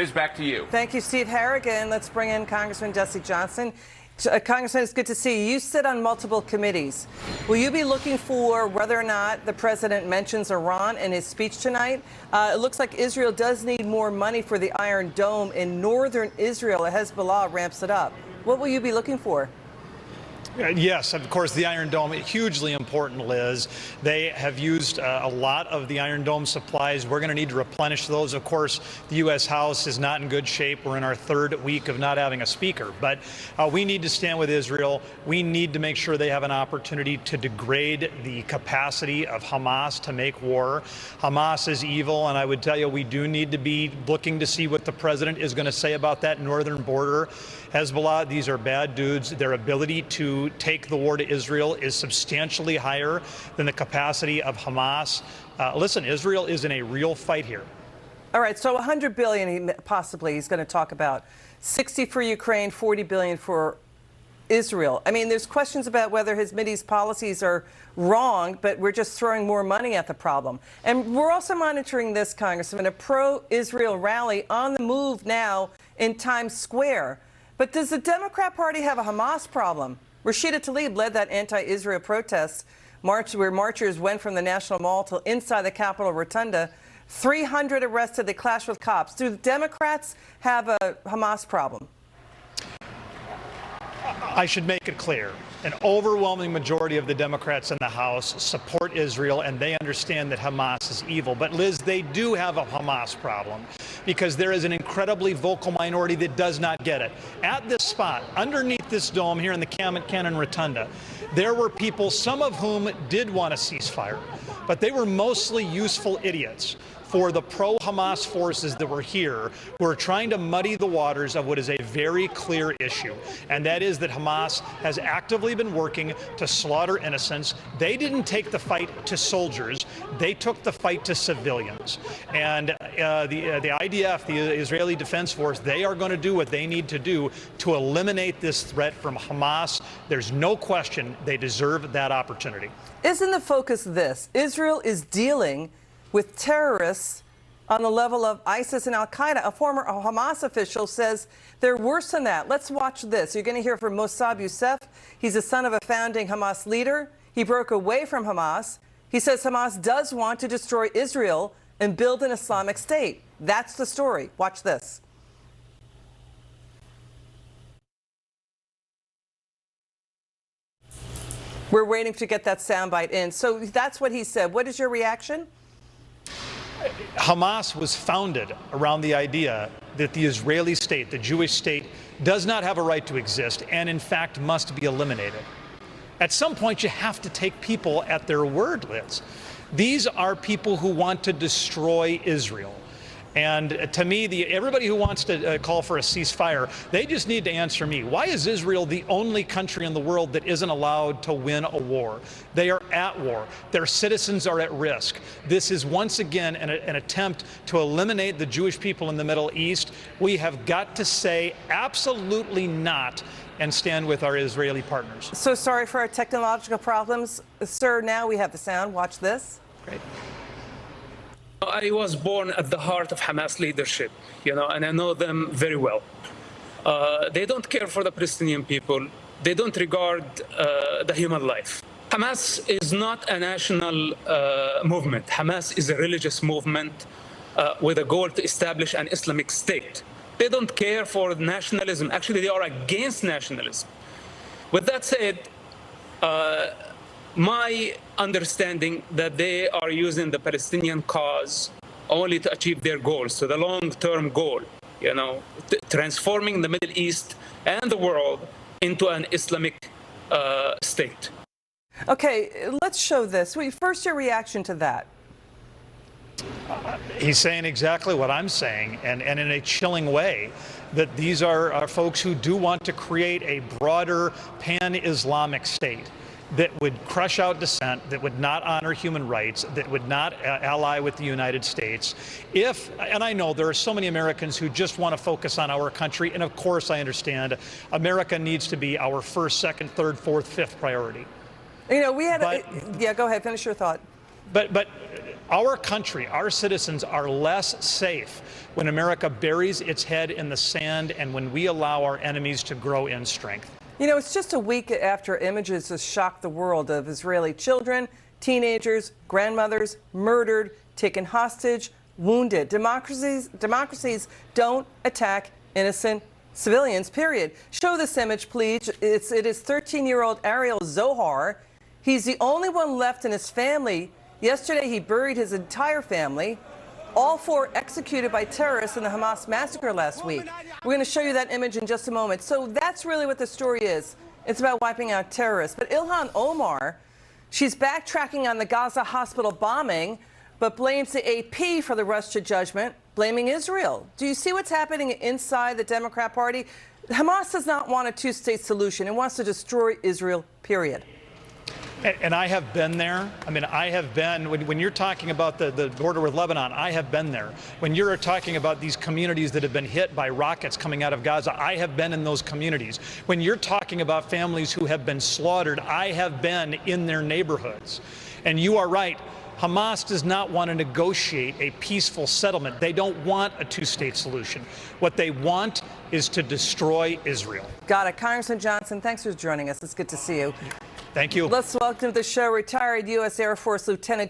Back to you. Thank you, Steve Harrigan. Let's bring in Congressman Jesse Johnson. Congressman, it's good to see you. You sit on multiple committees. Will you be looking for whether or not the president mentions Iran in his speech tonight? It looks like Israel does need more money for the Iron Dome in northern Israel. Hezbollah ramps it up. What will you be looking for? Yes, of course, the Iron Dome, hugely important, Liz. They have used a lot of the Iron Dome supplies. We're going to need to replenish those. Of course, the U.S. House is not in good shape. We're in our third week of not having a speaker. But we need to stand with Israel. We need to make sure they have an opportunity to degrade the capacity of Hamas to make war. Hamas is evil, and I would tell you we do need to be looking to see what the president is going to say about that northern border. Hezbollah, these are bad dudes. Their ability to take the war to Israel is substantially higher than the capacity of Hamas. Listen, Israel is in a real fight here. All right, so $100 billion possibly he's going to talk about. 60 for Ukraine, 40 billion for Israel. I mean, there's questions about whether his Mideast policies are wrong, but we're just throwing more money at the problem. And we're also monitoring this, Congressman, a pro-Israel rally on the move now in Times Square. But does the Democrat Party have a Hamas problem? Rashida Tlaib led that anti-Israel protest march where marchers went from the National Mall to inside the Capitol Rotunda. 300 arrested. They clashed with cops. Do the Democrats have a Hamas problem? I should make it clear. An overwhelming majority of the Democrats in the House support Israel, and they understand that Hamas is evil. But, Liz, they do have a Hamas problem because there is an incredibly vocal minority that does not get it. At this spot, underneath this dome here in the Cannon Rotunda, there were people, some of whom did want a ceasefire, but they were mostly useful idiots for the pro-Hamas forces that were here, who are trying to muddy the waters of what is a very clear issue, and that is that Hamas has actively been working to slaughter innocents. They didn't take the fight to soldiers. They took the fight to civilians. And the IDF, the Israeli Defense Force, they are going to do what they need to do to eliminate this threat from Hamas. There's no question they deserve that opportunity. Isn't the focus this? Israel is dealing with terrorists on the level of ISIS and al-Qaeda. A former Hamas official says they're worse than that. Let's watch this. You're going to hear from Mossab Youssef. He's the son of a founding Hamas leader. He broke away from Hamas. He says Hamas does want to destroy Israel and build an Islamic State. That's the story. Watch this. We're waiting to get that soundbite in. So that's what he said. What is your reaction? Hamas was founded around the idea that the Israeli state, the Jewish state, does not have a right to exist and, in fact, must be eliminated. At some point, you have to take people at their word, Liz. These are people who want to destroy Israel. And to me, everybody who wants to call for a ceasefire, they just need to answer me. Why is Israel the only country in the world that isn't allowed to win a war? They are at war. Their citizens are at risk. This is once again an attempt to eliminate the Jewish people in the Middle East. We have got to say absolutely not and stand with our Israeli partners. So sorry for our technological problems. Sir, now we have the sound. Watch this. Great. I was born at the heart of Hamas leadership, and I know them very well. They don't care for the Palestinian people. They don't regard the human life. Hamas is not a national movement. Hamas is a religious movement with a goal to establish an Islamic State. They don't care for nationalism. Actually, they are against nationalism. With that said, my understanding that they are using the Palestinian cause only to achieve their goals, so the long-term goal, transforming the Middle East and the world into an Islamic state. Okay, let's show this. First, your reaction to that. He's saying exactly what I'm saying, and in a chilling way, that these are folks who do want to create a broader pan-Islamic state that would crush out dissent, that would not honor human rights, that would not ally with the United States. And I know there are so many Americans who just want to focus on our country, and of course I understand America needs to be our first, second, third, fourth, fifth priority. Yeah, go ahead, finish your thought. But Our country, our citizens are less safe when America buries its head in the sand and when we allow our enemies to grow in strength. You know, it's just a week after images have shocked the world of Israeli children, teenagers, grandmothers murdered, taken hostage, wounded. Democracies don't attack innocent civilians, period. Show this image, please. It is 13-year-old Ariel Zohar. He's the only one left in his family. Yesterday, he buried his entire family, all four executed by terrorists in the Hamas massacre last week. We're going to show you that image in just a moment. So that's really what the story is. It's about wiping out terrorists. But Ilhan Omar, she's backtracking on the Gaza hospital bombing, but blames the AP for the rush to judgment, blaming Israel. Do you see what's happening inside the Democrat Party? Hamas does not want a two-state solution. It wants to destroy Israel, period. And I have been there. I mean, I have been, when you're talking about the border with Lebanon, I have been there. When you're talking about these communities that have been hit by rockets coming out of Gaza, I have been in those communities. When you're talking about families who have been slaughtered, I have been in their neighborhoods. And you are right. Hamas does not want to negotiate a peaceful settlement. They don't want a two-state solution. What they want is to destroy Israel. Got it. Congressman Johnson, thanks for joining us. It's good to see you. Thank you. Let's welcome to the show retired U.S. Air Force Lieutenant